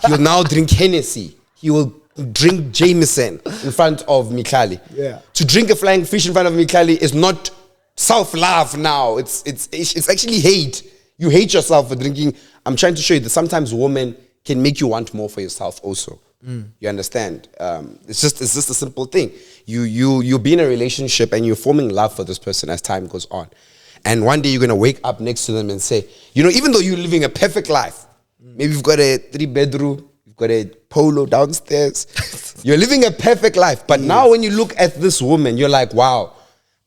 He'll now drink Hennessy. He will drink Jameson in front of Mikali. Yeah. To drink a flying fish in front of Mikali is not self-love now. It's actually hate. You hate yourself for drinking. I'm trying to show you that sometimes women can make you want more for yourself also. You understand? It's just a simple thing. You'll be in a relationship and you're forming love for this person as time goes on. And one day you're going to wake up next to them and say, even though you're living a perfect life, maybe you've got a 3-bedroom, you've got a polo downstairs, you're living a perfect life. But now when you look at this woman, you're like, wow,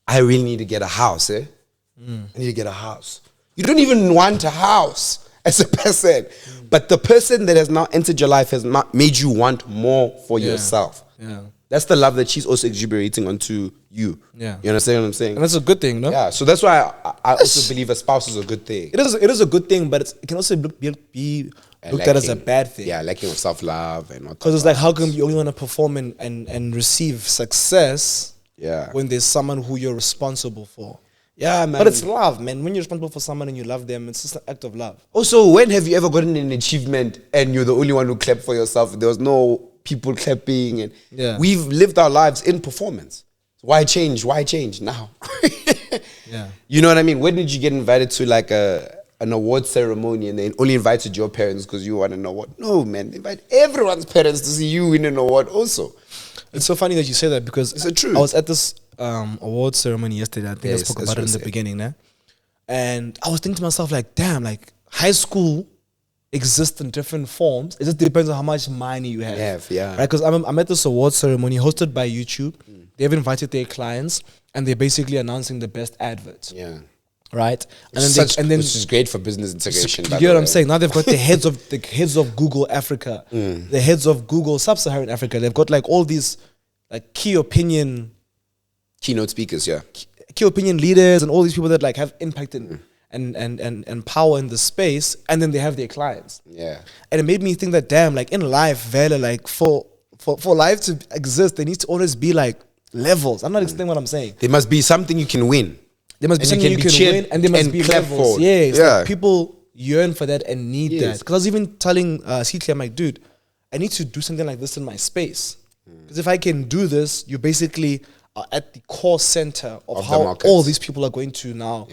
I really need to get a house, I need to get a house. You don't even want a house as a person. But the person that has now entered your life has made you want more for yourself. Yeah. That's the love that she's also exuberating onto you. Yeah. You understand what I'm saying? And that's a good thing, no? Yeah. So that's why I also believe a spouse is a good thing. It is a good thing, but it can also be looked at as a bad thing. Yeah, lacking of self-love and what. Because it's like, how come you only want to perform and receive success when there's someone who you're responsible for? Yeah, man. But it's love, man. When you're responsible for someone and you love them, it's just an act of love. Also, when have you ever gotten an achievement and you're the only one who clapped for yourself? There was no people clapping, and we've lived our lives in performance. So why change? Why change now? You know what I mean? When did you get invited to like an award ceremony and they only invited your parents because you won an award? No, man. They invite everyone's parents to see you win an award also. It's so funny that you say that because it's the truth. I was at this award ceremony yesterday. I think I spoke about it in the beginning, nah? And I was thinking to myself, like, damn, like high school exists in different forms. It just depends on how much money you have. Right? Because I'm at this award ceremony hosted by YouTube. They've invited their clients and they're basically announcing the best adverts. Yeah. Right? And then which is great for business integration. You get what I'm saying? Now they've got the heads of Google Africa, the heads of Google Sub-Saharan Africa. They've got like all these like keynote speakers, key opinion leaders and all these people that like have impact and power in the space, and then they have their clients. Yeah. And it made me think that, damn, like in life, Vela, like for life to exist, there needs to always be like levels. I'm not explaining what I'm saying. There must be something you can win. There must be something you can win, and there must be levels. Like people yearn for that and need that. Because I was even telling CK, I'm like, dude, I need to do something like this in my space. Because if I can do this, you basically are at the core center of how all these people are going to now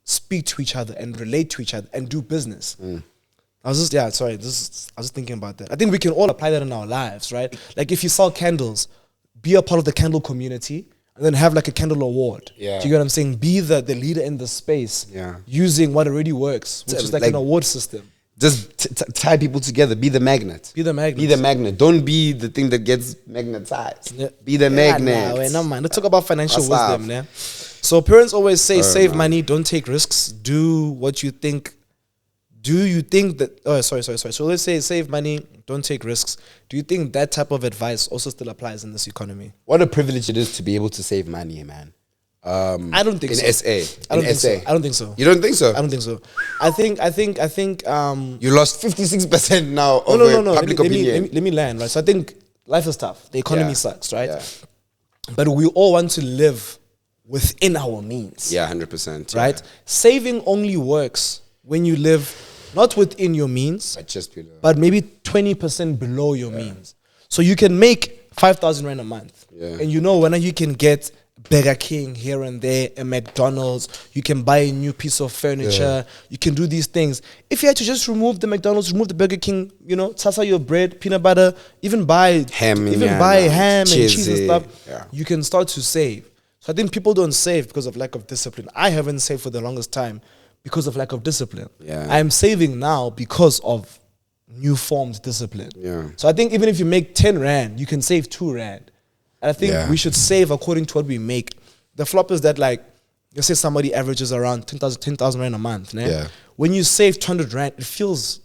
speak to each other and relate to each other and do business. I was just thinking about that. I think we can all apply that in our lives, right? Like if you sell candles, be a part of the candle community and then have like a candle award. Yeah. Do you get what I'm saying? Be the leader in the space using what already works, which is like an award system. Just tie people together. Be the magnet. Be the magnet. Be the magnet. Don't be the thing that gets magnetized. Yeah. Be the magnet. No, man. Let's talk about financial wisdom, yeah. So parents always say, save money, don't take risks, do what you think. Do you think that, sorry. So let's say save money, don't take risks. Do you think that type of advice also still applies in this economy? What a privilege it is to be able to save money, man. I don't think so. In SA. I don't think so. I don't think so. You don't think so? I don't think so. I think you lost 56% now no. public opinion. Let me land, right? So I think life is tough. The economy sucks, right? Yeah. But we all want to live within our means. Yeah, 100%. Right? Saving only works when you live not within your means, but just below. But maybe 20% below your means. So you can make 5,000 rand a month. Yeah. And you know, when you can get Burger King here and there, a McDonald's, you can buy a new piece of furniture, you can do these things. If you had to just remove the McDonald's, remove the Burger King, you know, tassa your bread, peanut butter, even buy ham and cheese and stuff, you can start to save. So I think people don't save because of lack of discipline. I haven't saved for the longest time because of lack of discipline. Yeah. I am saving now because of new formed discipline. Yeah. So I think even if you make 10 rand, you can save 2 rand. And I think we should save according to what we make. The flop is that, like, let's say somebody averages around 10,000 rand a month. Né? Yeah. When you save 200 rand, it feels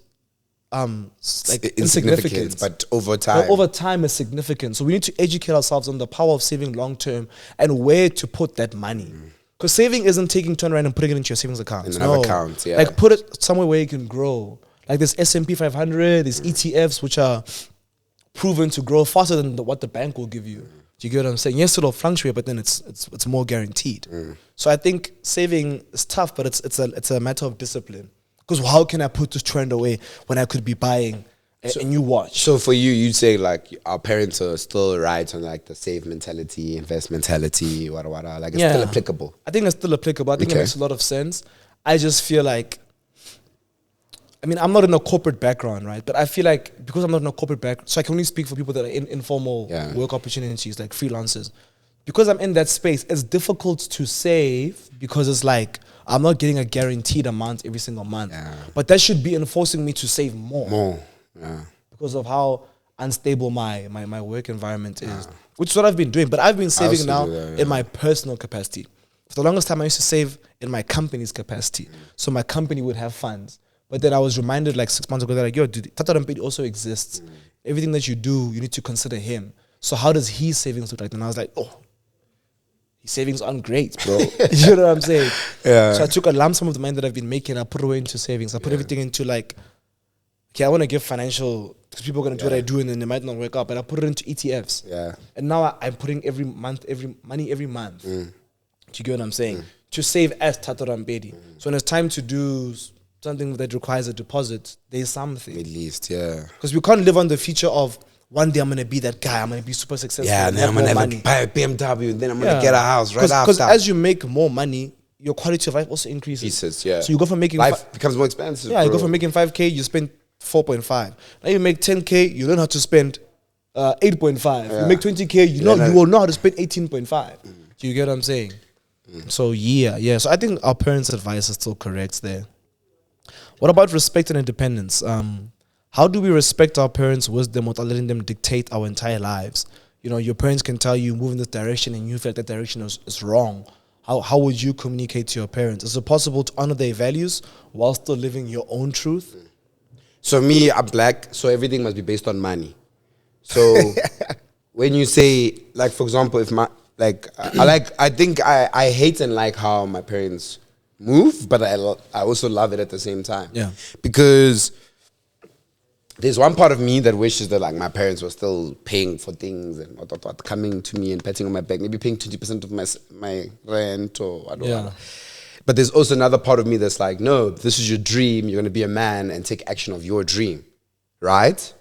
like insignificant. But over time. But over time is significant. So we need to educate ourselves on the power of saving long term and where to put that money. Because saving isn't taking 200 rand and putting it into your savings account. In another account, yeah. Like, put it somewhere where you can grow. Like, there's S&P 500, there's ETFs, which are proven to grow faster than what the bank will give you. Do you get what I'm saying? Yes, it'll fluctuate, but then it's more guaranteed. So I think saving is tough, but it's a matter of discipline. Because how can I put this trend away when I could be buying a new watch? So for you, you'd say, like, our parents are still right on, like, the save mentality, invest mentality, wada. Like, it's still applicable. I think it's still applicable. I think it makes a lot of sense. I just feel like, I mean, I'm not in a corporate background, right? But I feel like because I'm not in a corporate background, so I can only speak for people that are in informal work opportunities, like freelancers. Because I'm in that space, it's difficult to save because it's like, I'm not getting a guaranteed amount every single month. Yeah. But that should be enforcing me to save more. Yeah. Because of how unstable my work environment is. Which is what I've been doing. But I've been saving now in my personal capacity. For the longest time, I used to save in my company's capacity. So my company would have funds. But then I was reminded like 6 months ago that, like, yo, dude, Thato Rampedi also exists. Everything that you do, you need to consider him. So how does his savings look like? And I was like, oh, his savings aren't great, bro. You know what I'm saying? Yeah. So I took a lump sum of the money that I've been making, I put it away into savings. I put everything into, like, okay, I want to give financial, because people are going to do what I do and then they might not work out, but I put it into ETFs. Yeah. And now I'm putting every money every month. Do you get what I'm saying? To save as Thato Rampedi. So when it's time to do something that requires a deposit, there's something. At least, yeah. Because we can't live on the future of one day I'm going to be that guy, I'm going to be super successful. Yeah, and then I'm going to buy a BMW, and then I'm going to get a house right after. Because as you make more money, your quality of life also increases. Yeah. So you go from making... Life becomes more expensive. Yeah, you go from making 5K, you spend 4.5. Now you make 10K, you learn how to spend 8.5. Yeah. You make 20K, you will know how to spend 18.5. Do you get what I'm saying? So yeah. So I think our parents' advice is still correct there. What about respect and independence? How do we respect our parents' wisdom without letting them dictate our entire lives? You know, your parents can tell you move in this direction and you feel like that direction is wrong. How would you communicate to your parents? Is it possible to honor their values while still living your own truth? So me, I'm black, so everything must be based on money. So when you say, like, for example, if my, like, I think I hate and like how my parents move, but I also love it at the same time. Yeah. Because there's one part of me that wishes that, like, my parents were still paying for things and what, coming to me and patting on my back, maybe paying 20% of my rent or whatever. But there's also another part of me that's like, no, this is your dream. You're going to be a man and take action of your dream, right?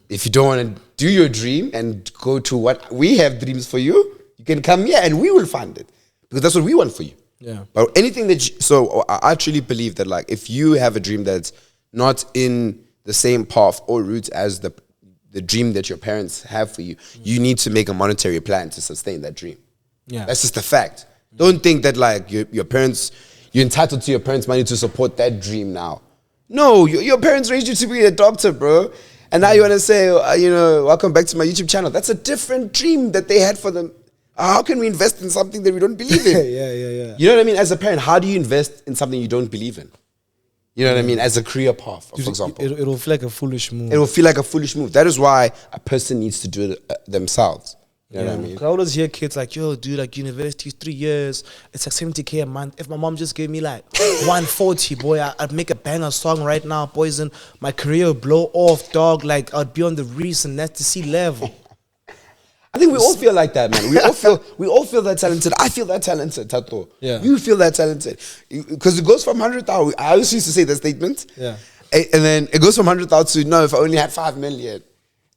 If you don't want to do your dream and go to what we have dreams for you, you can come here and we will fund it because that's what we want for you. Yeah. But anything that so I actually believe that, like, if you have a dream that's not in the same path or route as the dream that your parents have for you, you need to make a monetary plan to sustain that dream. Yeah. That's just a fact. Don't think that, like, your parents, you're entitled to your parents' money to support that dream now. No, your parents raised you to be a doctor, bro. And now you want to say, welcome back to my YouTube channel. That's a different dream that they had for them. How can we invest in something that we don't believe in? Yeah. You know what I mean? As a parent, how do you invest in something you don't believe in? You know what I mean? As a career path, for example. It'll feel like a foolish move. It will feel like a foolish move. That is why a person needs to do it themselves. You know what I mean? I always hear kids like, yo, dude, like university is 3 years. It's like 70K a month. If my mom just gave me like 140, boy, I'd make a banger song right now, boys, and my career would blow off, dog. Like, I'd be on the reason that's the sea level. I think we all feel like that, man. We all feel that talented. I feel that talented, Thato. Yeah. You feel that talented. Because it goes from 100,000. I always used to say that statement. Yeah. And then it goes from 100,000 to, no, if I only had 5 million.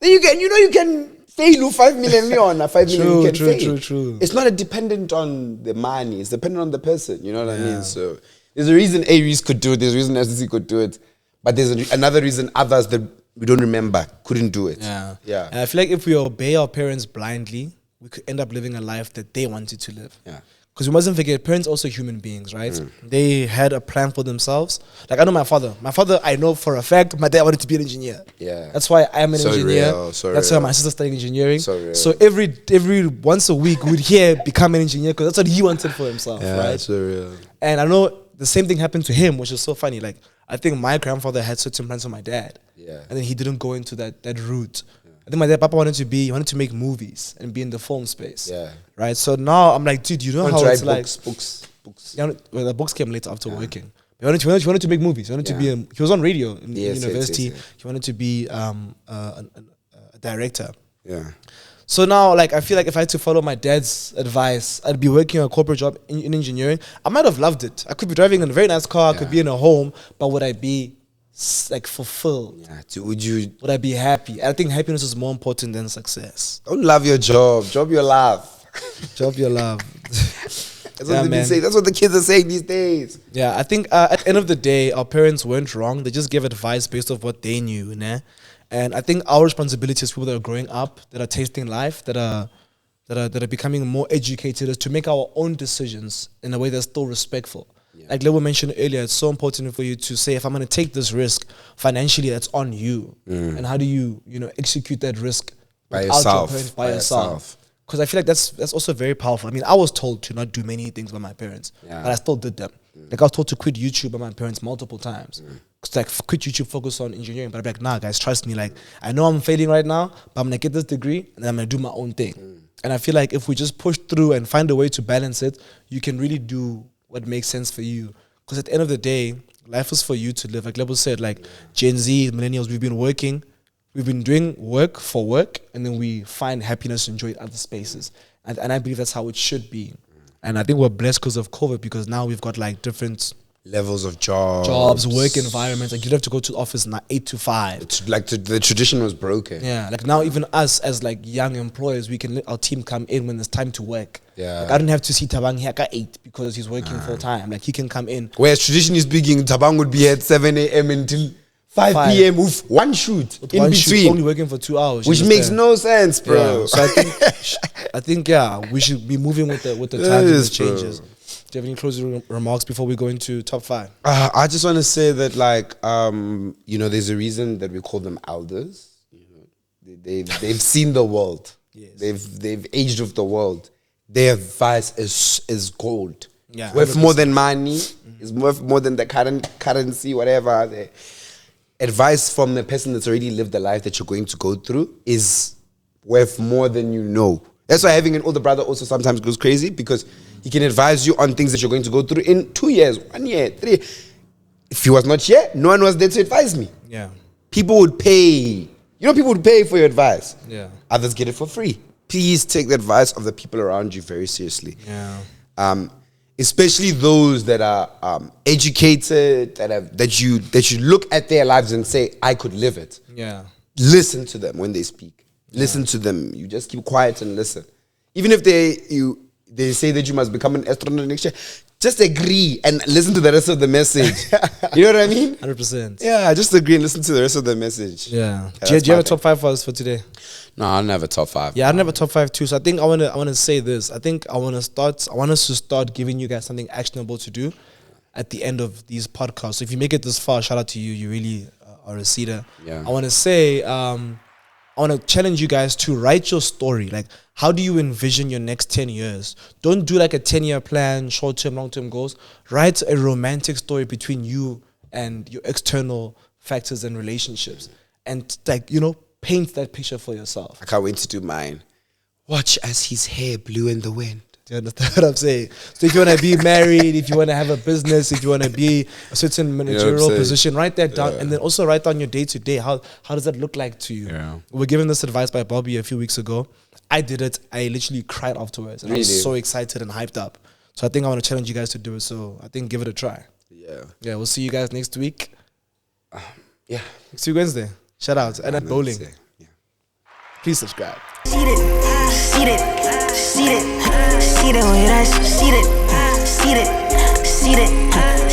Then you can fail 5 million leon, 5 million you can fail. True. It's not dependent on the money. It's dependent on the person. You know what I mean? So there's a reason Aries could do it. There's a reason SDC could do it. But there's another reason others that we don't remember couldn't do it. Yeah. And I feel like if we obey our parents blindly, we could end up living a life that they wanted to live. Yeah. Because we mustn't forget, parents are also human beings, right? They had a plan for themselves. Like, I know my father. My father, I know for a fact, my dad wanted to be an engineer. Yeah. That's why I'm an engineer. That's why my sister's studying engineering. So every once a week, we'd hear become an engineer because that's what he wanted for himself, right? So real. And I know the same thing happened to him, which is so funny. Like, I think my grandfather had certain plans for my dad. Yeah. And then he didn't go into that route. I think my dad, Papa wanted to make movies and be in the film space. Yeah. Right? So now I'm like, dude, you know how it's like... Books. Yeah, well, the books came later after working. He wanted to make movies. He wanted to be he was on radio in university. Yes. He wanted to be a director. Yeah. So now, like, I feel like if I had to follow my dad's advice, I'd be working a corporate job in engineering. I might have loved it. I could be driving in a very nice car. I could be in a home. But would I be like fulfilled? Yeah. Would I be happy? I think happiness is more important than success. Don't love your job. Job your love. Job your love. That's what they say. That's what the kids are saying these days. Yeah, I think at the end of the day, our parents weren't wrong. They just gave advice based off what they knew, né? And I think our responsibility as people that are growing up, that are tasting life, that are becoming more educated, is to make our own decisions in a way that's still respectful. Yeah. Like Lebo mentioned earlier, it's so important for you to say, if I'm going to take this risk financially, that's on you. And how do you execute that risk by yourself? Because I feel like that's also very powerful. I mean, I was told to not do many things by my parents, but I still did them. Like, I was told to quit YouTube by my parents multiple times. Because like, quit YouTube, focus on engineering. But I'm like, nah, guys, trust me. Like, I know I'm failing right now, but I'm going to get this degree and then I'm going to do my own thing. And I feel like if we just push through and find a way to balance it, you can really do what makes sense for you. Because at the end of the day, life is for you to live. Like Lebo said, like Gen Z, millennials, we've been working. We've been doing work for work, and then we find happiness and joy in other spaces. And I believe that's how it should be. And I think we're blessed because of COVID, because now we've got like different levels of jobs, work environments. Like, you don't have to go to the office now 8 to 5. It's like the tradition was broken. Yeah, like now even us as like young employers, we can let our team come in when it's time to work. Yeah, like, I don't have to see Tabang here at 8 because he's working full time. Like, he can come in. Whereas traditionally speaking, Tabang would be at 7 a.m. until 5 p.m. with one shoot in between. Shoot, only working for 2 hours. Which makes no sense, bro. Yeah. So I think we should be moving with the times and the changes. Do you have any closing remarks before we go into top 5? I just want to say that, like, there's a reason that we call them elders. They've seen the world. Yes. They've aged with the world. Their advice is gold. Yeah, worth more than money. Is worth more than the currency, whatever. The advice from the person that's already lived the life that you're going to go through is worth more than you know. That's why having an older brother also sometimes goes crazy, because he can advise you on things that you're going to go through in 2 years, 1 year, 3. If he was not here, no one was there to advise me. Yeah. People would pay. People would pay for your advice. Yeah. Others get it for free. Please take the advice of the people around you very seriously. Yeah. Especially those that are educated, that you look at their lives and say, I could live it. Yeah. Listen to them when they speak. Listen to them. You just keep quiet and listen. Even if they say that you must become an astronaut next year, just agree and listen to the rest of the message. You know what I mean? 100%. Yeah, just agree and listen to the rest of the message. Yeah. Do you have a top 5 for us for today? No, I don't have a top 5. Yeah, I don't have a top 5 too. So I think I wanna say this. I think I want us to start giving you guys something actionable to do. at the end of these podcasts. So if you make it this far, shout out to you. You really are a seeder. Yeah. I want to say, I want to challenge you guys to write your story. Like, how do you envision your next 10 years? Don't do like a 10-year plan, short-term, long-term goals. Write a romantic story between you and your external factors and relationships. And like, you know, paint that picture for yourself. I can't wait to do mine. Watch as his hair blew in the wind. Do you understand what I'm saying? So if you want to be married, if you want to have a business, if you want to be a certain managerial position, write that down. And then also write down your day-to-day. How does that look like to you? Yeah. We were given this advice by Bobby a few weeks ago. I did it. I literally cried afterwards. And I was so excited and hyped up. So I think I want to challenge you guys to do it. So I think give it a try. Yeah. Yeah, we'll see you guys next week. Yeah. Next week Wednesday. Shout out. And at bowling. Yeah. Please subscribe. Seated, seated, seated, seated with us, seated, seated, seated.